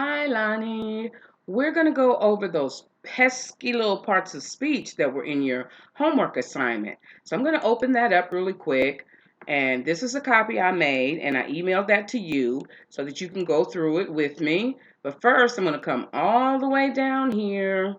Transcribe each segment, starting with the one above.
Hi, Loni. We're going to go over those pesky little parts of speech that were in your homework assignment. So I'm going to open that up really quick. And this is a copy I made, and I emailed that to you so that you can go through it with me. But first, I'm going to come all the way down here.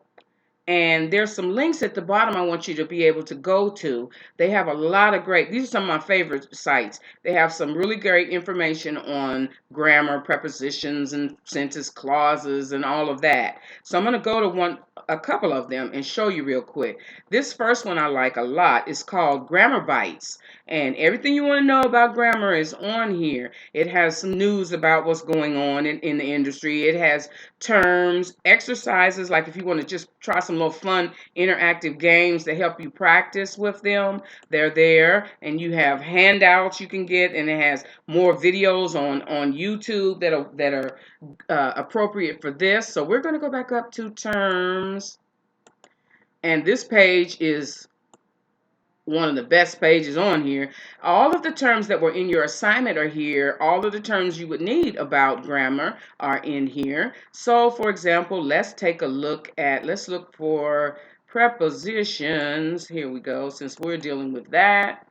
And there's some links at the bottom I want you to be able to go to. They have a lot of these are some of my favorite sites. They have some really great information on grammar, prepositions, and sentence clauses, and all of that. So I'm going to go to a couple of them and show you real quick. This first one I like a lot. It's called Grammar Bites. And everything you want to know about grammar is on here. It has some news about what's going on in the industry. It has terms, exercises, like if you want to just try some little fun interactive games to help you practice with them, they're there. And you have handouts you can get, and it has more videos on YouTube that are appropriate for this. So we're going to go back up to terms, and this page is one of the best pages on here. All of the terms that were in your assignment are here. All of the terms you would need about grammar are in here. So for example, let's look for prepositions. Here we go, since we're dealing with that.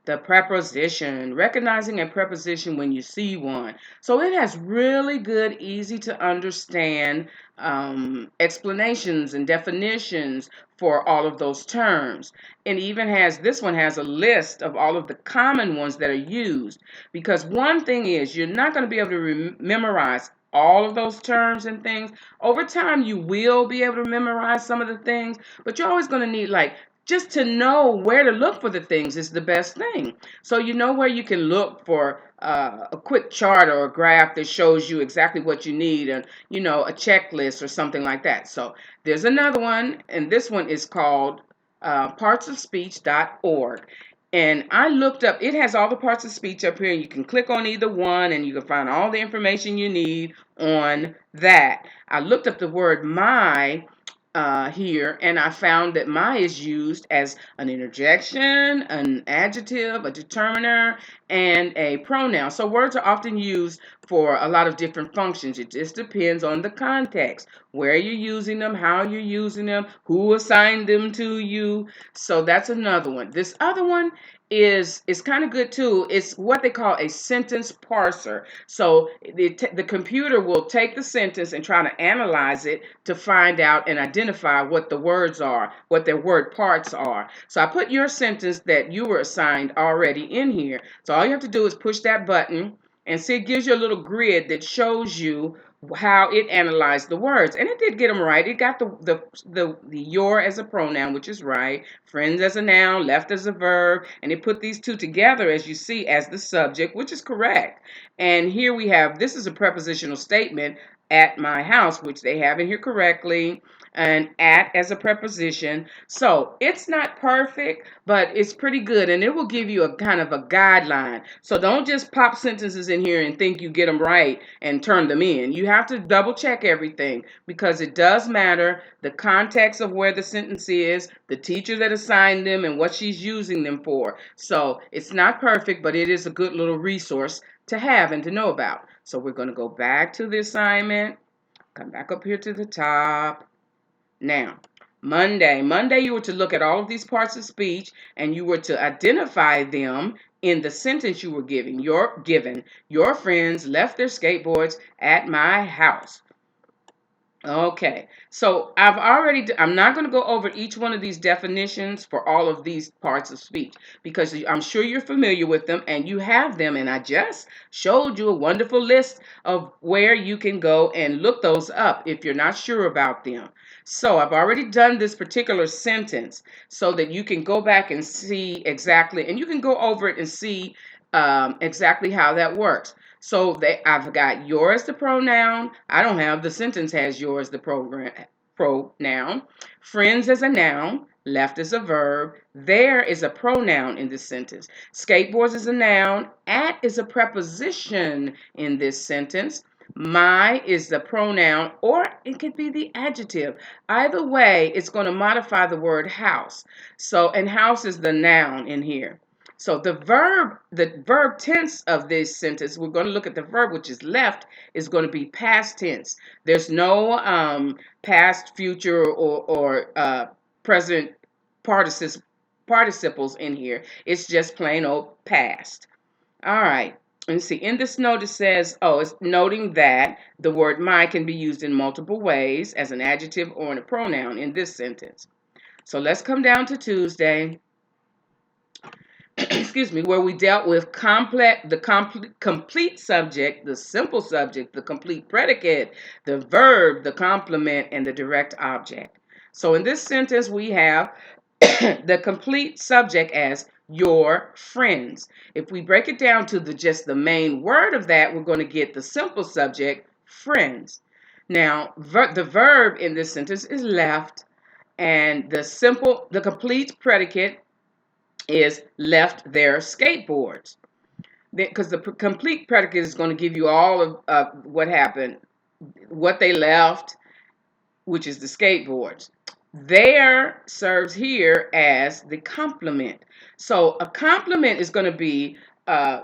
The preposition, recognizing a preposition when you see one. So it has really good, easy to understand explanations and definitions for all of those terms. And even this one has a list of all of the common ones that are used. Because one thing is, you're not going to be able to memorize all of those terms and things. Over time, you will be able to memorize some of the things, but you're always going to need just to know where to look for the things is the best thing. So you know where you can look for a quick chart or a graph that shows you exactly what you need, and a checklist or something like that. So there's another one, and this one is called partsofspeech.org. And I looked up, it has all the parts of speech up here, and you can click on either one and you can find all the information you need on that. I looked up the word my here, and I found that my is used as an interjection, an adjective, a determiner, and a pronoun. So words are often used for a lot of different functions. It just depends on the context, where you're using them, how you're using them, who assigned them to you. So that's another one. This other one is kind of good too. It's what they call a sentence parser. So the computer will take the sentence and try to analyze it to find out and identify what the words are, what their word parts are. So I put your sentence that you were assigned already in here. So all you have to do is push that button, and see, it gives you a little grid that shows you how it analyzed the words, and it did get them right. It got the your as a pronoun, which is right, friends as a noun, left as a verb, and it put these two together, as you see, as the subject, which is correct. And here we have, this is a prepositional statement, at my house, which they have in here correctly, and at as a preposition. So it's not perfect, but it's pretty good, and it will give you a kind of a guideline. So don't just pop sentences in here and think you get them right and turn them in. You have to double check everything, because it does matter the context of where the sentence is, the teacher that assigned them, and what she's using them for. So it's not perfect, but it is a good little resource to have and to know about. So we're going to go back to the assignment, come back up here to the top. Now, Monday, you were to look at all of these parts of speech, and you were to identify them in the sentence you were given. Your friends left their skateboards at my house. Okay, so I'm not going to go over each one of these definitions for all of these parts of speech, because I'm sure you're familiar with them and you have them, and I just showed you a wonderful list of where you can go and look those up if you're not sure about them. So I've already done this particular sentence so that you can go back and see exactly, and you can go over it and see exactly how that works. So I've got your as the pronoun. I don't have, the sentence has your as the pronoun. Friends as a noun. Left as a verb. There is a pronoun in this sentence. Skateboards is a noun. At is a preposition in this sentence. My is the pronoun, or it could be the adjective. Either way, it's going to modify the word house. So, and house is the noun in here. So the verb tense of this sentence, we're going to look at the verb, which is left, is going to be past tense. There's no past, future, or present participles in here. It's just plain old past. All right. And see, in this note it says, it's noting that the word my can be used in multiple ways as an adjective or in a pronoun in this sentence. So let's come down to Tuesday. Excuse me, where we dealt with complete subject, the simple subject, the complete predicate, the verb, the complement, and the direct object. So in this sentence, we have the complete subject as your friends. If we break it down to just the main word of that, we're going to get the simple subject, friends. Now, the verb in this sentence is left, and the complete predicate is left their skateboards. Because the complete predicate is going to give you all of what happened, what they left, which is the skateboards. There serves here as the complement. So a complement is going to be a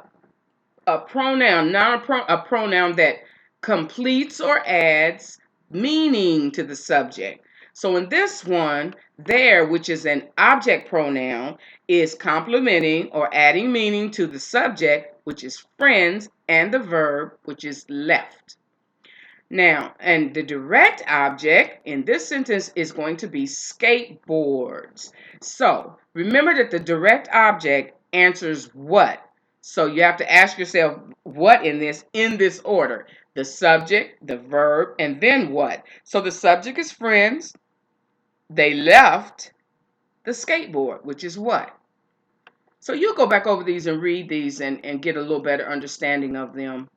pronoun, a pronoun that completes or adds meaning to the subject. So in this one, there, which is an object pronoun, is complementing or adding meaning to the subject, which is friends, and the verb, which is left. Now, and the direct object in this sentence is going to be skateboards. So remember that the direct object answers what? So you have to ask yourself what in this order. The subject, the verb, and then what? So the subject is friends. They left the skateboard, which is what? So you'll go back over these and read these and get a little better understanding of them.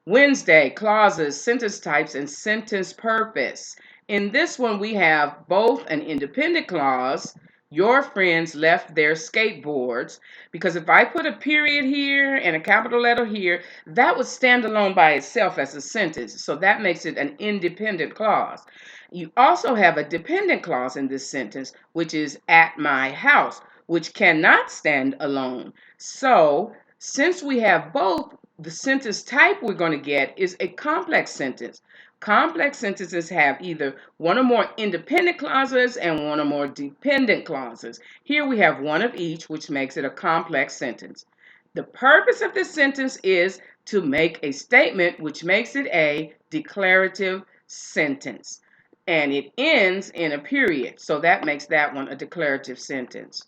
Wednesday, clauses, sentence types, and sentence purpose. In this one, we have both an independent clause, your friends left their skateboards, because if I put a period here and a capital letter here, that would stand alone by itself as a sentence. So that makes it an independent clause. You also have a dependent clause in this sentence, which is at my house, which cannot stand alone. So since we have both, the sentence type we're going to get is a complex sentence. Complex sentences have either one or more independent clauses and one or more dependent clauses. Here we have one of each, which makes it a complex sentence. The purpose of this sentence is to make a statement, which makes it a declarative sentence. And it ends in a period, so that makes that one a declarative sentence.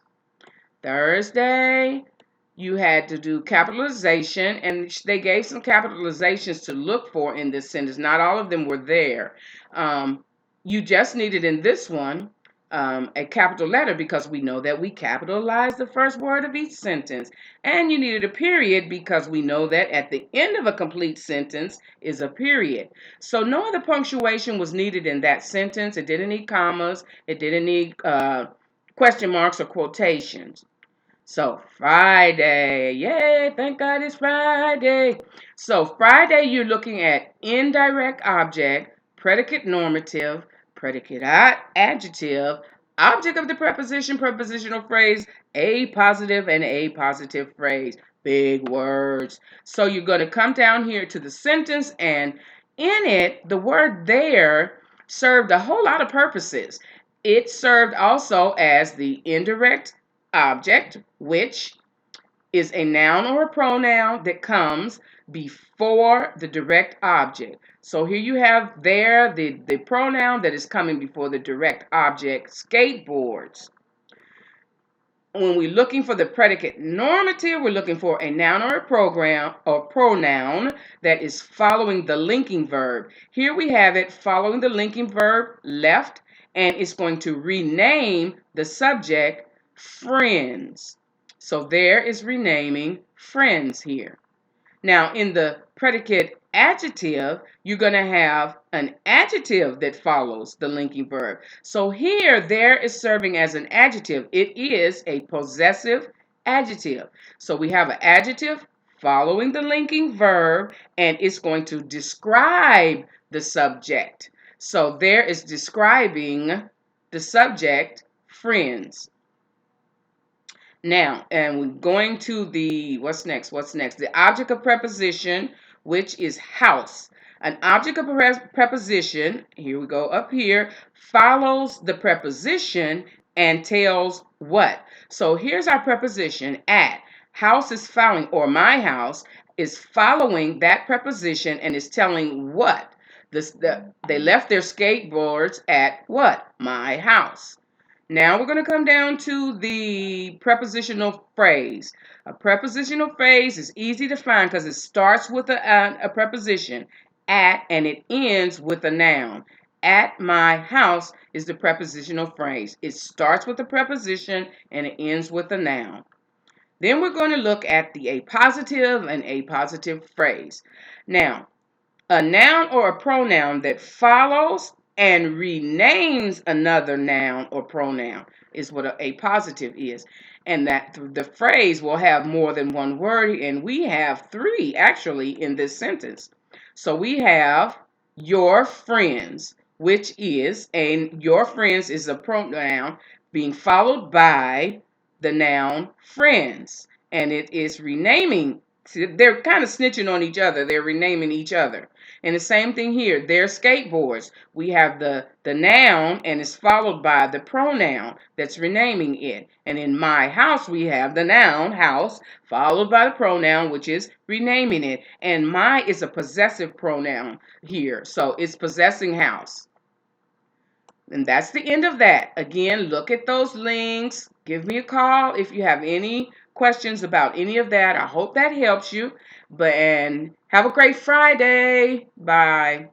Thursday, you had to do capitalization, and they gave some capitalizations to look for in this sentence. Not all of them were there. You just needed in this one a capital letter because we know that we capitalize the first word of each sentence. And you needed a period because we know that at the end of a complete sentence is a period. So no other punctuation was needed in that sentence. It didn't need commas. It didn't need question marks or quotations. So Friday, yay, thank God it's Friday. So Friday, you're looking at indirect object, predicate normative, predicate adjective, object of the preposition, prepositional phrase, a positive and a positive phrase. Big words. So you're going to come down here to the sentence, and in it, the word there served a whole lot of purposes. It served also as the indirect object, which is a noun or a pronoun that comes before the direct object. So here you have there the pronoun that is coming before the direct object, skateboards. When we're looking for the predicate normative, we're looking for a noun or a pronoun that is following the linking verb. Here we have it following the linking verb left, and it's going to rename the subject friends. So there is renaming friends here. Now in the predicate adjective, you're going to have an adjective that follows the linking verb. So here, there is serving as an adjective. It is a possessive adjective. So we have an adjective following the linking verb, and it's going to describe the subject. So there is describing the subject, friends. Now, and we're going to the, what's next? The object of preposition, which is house. An object of preposition, here we go up here, follows the preposition and tells what. So here's our preposition, at. House is following, or my house is following that preposition and is telling what. They left their skateboards at what? My house. Now we're going to come down to the prepositional phrase. A prepositional phrase is easy to find because it starts with a preposition, at, and it ends with a noun. At my house is the prepositional phrase. It starts with a preposition and it ends with a noun. Then we're going to look at the appositive and appositive phrase. Now, a noun or a pronoun that follows and renames another noun or pronoun is what a positive is. And that the phrase will have more than one word, and we have three actually in this sentence. So we have your friends, which is your friends is a pronoun being followed by the noun friends, and it is renaming. They're kind of snitching on each other. They're renaming each other. And the same thing here, they're skateboards. We have the noun and it's followed by the pronoun that's renaming it. And in my house, we have the noun, house, followed by the pronoun, which is renaming it. And my is a possessive pronoun here. So it's possessing house. And that's the end of that. Again, look at those links. Give me a call if you have any questions about any of that. I hope that helps you. And have a great Friday. Bye.